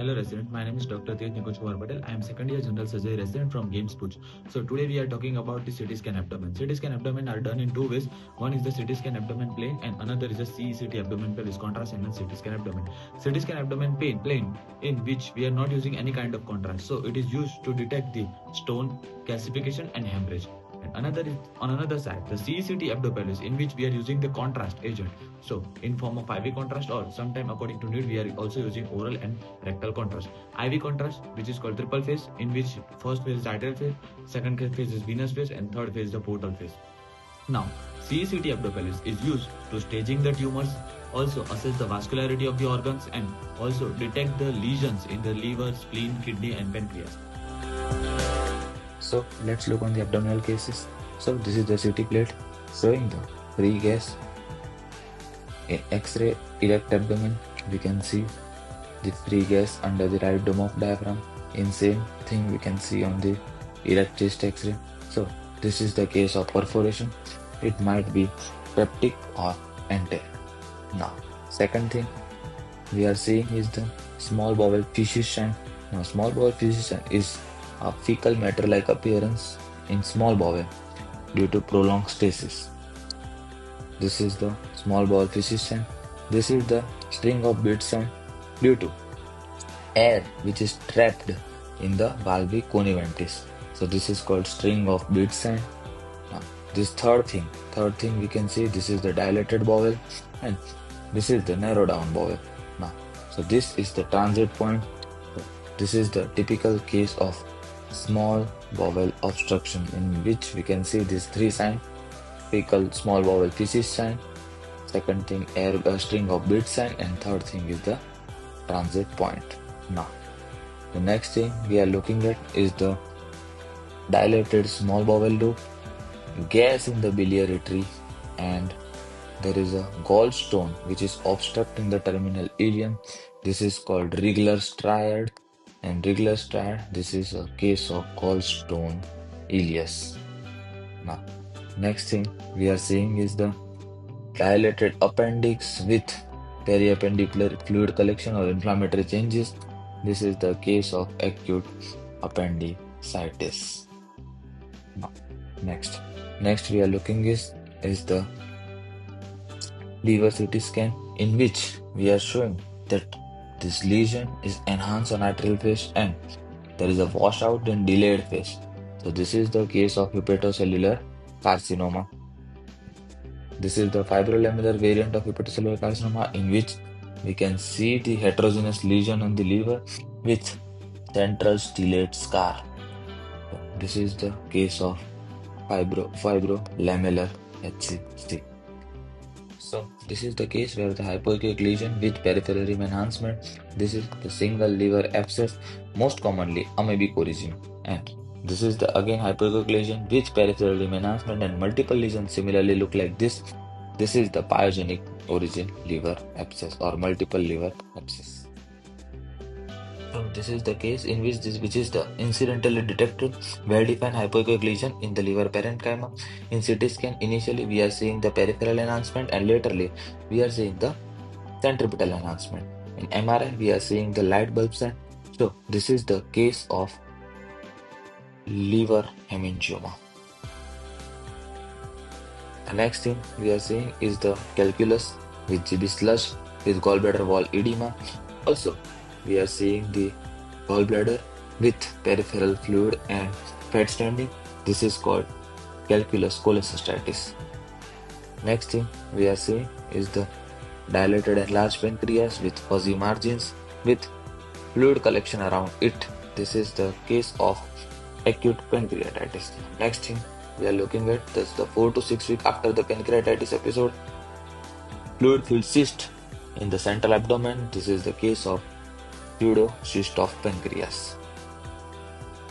fellow resident. My name is Dr. Tej Nikuchwar Patel. I am second year general surgery resident from Games Puch. So today we are talking about the CT scan abdomen. CT scan abdomen are done in two ways. One is the CT scan abdomen plane and another is the CECT abdomen plane, is contrast and then CT scan abdomen. CT scan abdomen plane in which we are not using any kind of contrast. So it is used to detect the stone, calcification and hemorrhage. And another is on another side, the CECT abdomen, in which we are using the contrast agent. So in form of IV contrast, or sometime according to need, we are also using oral and rectal contrast. IV contrast, which is called triple phase, in which first phase is arterial phase, second phase is venous phase, and third phase is the portal phase. Now, CECT abdominis is used to staging the tumors, also assess the vascularity of the organs, and also detect the lesions in the liver, spleen, kidney, and pancreas. So let's look on the abdominal cases. So this is the CT plate showing the free gas. In X-ray erect abdomen, we can see the free gas under the right dome of diaphragm. In same thing we can see on the erect chest X-ray. So this is the case of perforation. It might be peptic or enteric. Now, second thing we are seeing is the small bowel fissure. Now, small bowel fissure is a fecal matter-like appearance in small bowel due to prolonged stasis. This is the small bowel fissure. This is the string of beads due to air which is trapped in the valvi coniventis. So this is called string of beads. Now, this third thing we can see, this is the dilated bowel and this is the narrow down bowel. Now, so this is the transit point. This is the typical case of small bowel obstruction, in which we can see these three signs: fecal small bowel fissure sign, second thing air string of bead sign, and third thing is the transit point. Now, the next thing we are looking at is the dilated small bowel loop, gas in the biliary tree, and there is a gallstone which is obstructing the terminal ileum. This is called Rigler's triad, and Rigler's triad, this is a case of gallstone ileus. Now, next thing we are seeing is the dilated appendix with periappendicular fluid collection or inflammatory changes. This is the case of acute appendicitis. Now, next we are looking is the liver CT scan, in which we are showing that this lesion is enhanced on arterial phase and there is a washout in delayed phase. So this is the case of hepatocellular carcinoma. This is the fibrolamellar variant of hepatocellular carcinoma, in which we can see the heterogeneous lesion on the liver with central stellate scar. So this is the case of fibrolamellar HCC. So this is the case where the hypoechoic lesion with peripheral rim enhancement. This is the single liver abscess, most commonly amoebic origin, and this is the again hypoechoic lesion with peripheral rim enhancement, and multiple lesions similarly look like this. This is the pyogenic origin liver abscess or multiple liver abscess. So this is the case in which is the incidentally detected well-defined hypoechoic lesion in the liver parenchyma. In CT scan, initially we are seeing the peripheral enhancement and laterly we are seeing the centripetal enhancement. In MRI, we are seeing the light bulb sign. So this is the case of liver hemangioma. The next thing we are seeing is the calculus with GB slush with gallbladder wall edema. Also, we are seeing the gallbladder with peripheral fluid and fat standing. This is called calculus cholecystitis. Next thing we are seeing is the dilated enlarged pancreas with fuzzy margins with fluid collection around it. This is the case of acute pancreatitis. Next thing we are looking at is the 4 to 6 weeks after the pancreatitis episode. Fluid-filled cyst in the central abdomen. This is the case of pseudocyst of pancreas.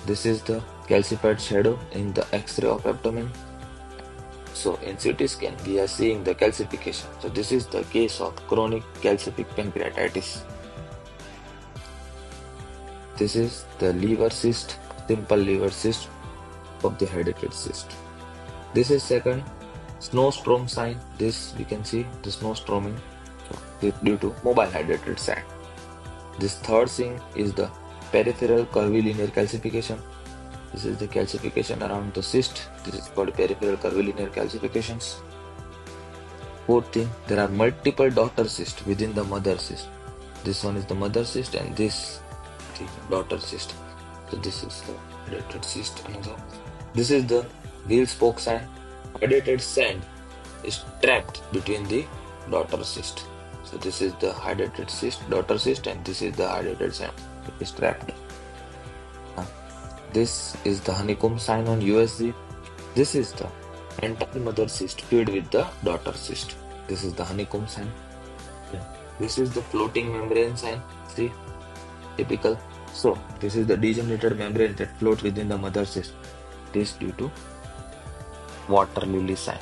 This is the calcified shadow in the X-ray of abdomen. So in CT scan, we are seeing the calcification. So this is the case of chronic calcific pancreatitis. This is the liver cyst, simple liver cyst of the hydrated cyst. This is second snowstorm sign. This we can see the snowstorming due to mobile hydrated sand. This third thing is the peripheral curvilinear calcification. This is the calcification around the cyst. This is called peripheral curvilinear calcifications. Fourth thing, there are multiple daughter cysts within the mother cyst. This one is the mother cyst and this the daughter cyst. So this is the hydrated cyst. This is the wheel spoke sign. Hydrated sand is trapped between the daughter cyst. So this is the hydrated cyst, daughter cyst, and this is the hydrated sand. It is trapped. This is the honeycomb sign on USG. This is the entire mother cyst filled with the daughter cyst. This is the honeycomb sign. This is the floating membrane sign. See, typical. So this is the degenerated membrane that floats within the mother cyst. This due to water lily sign.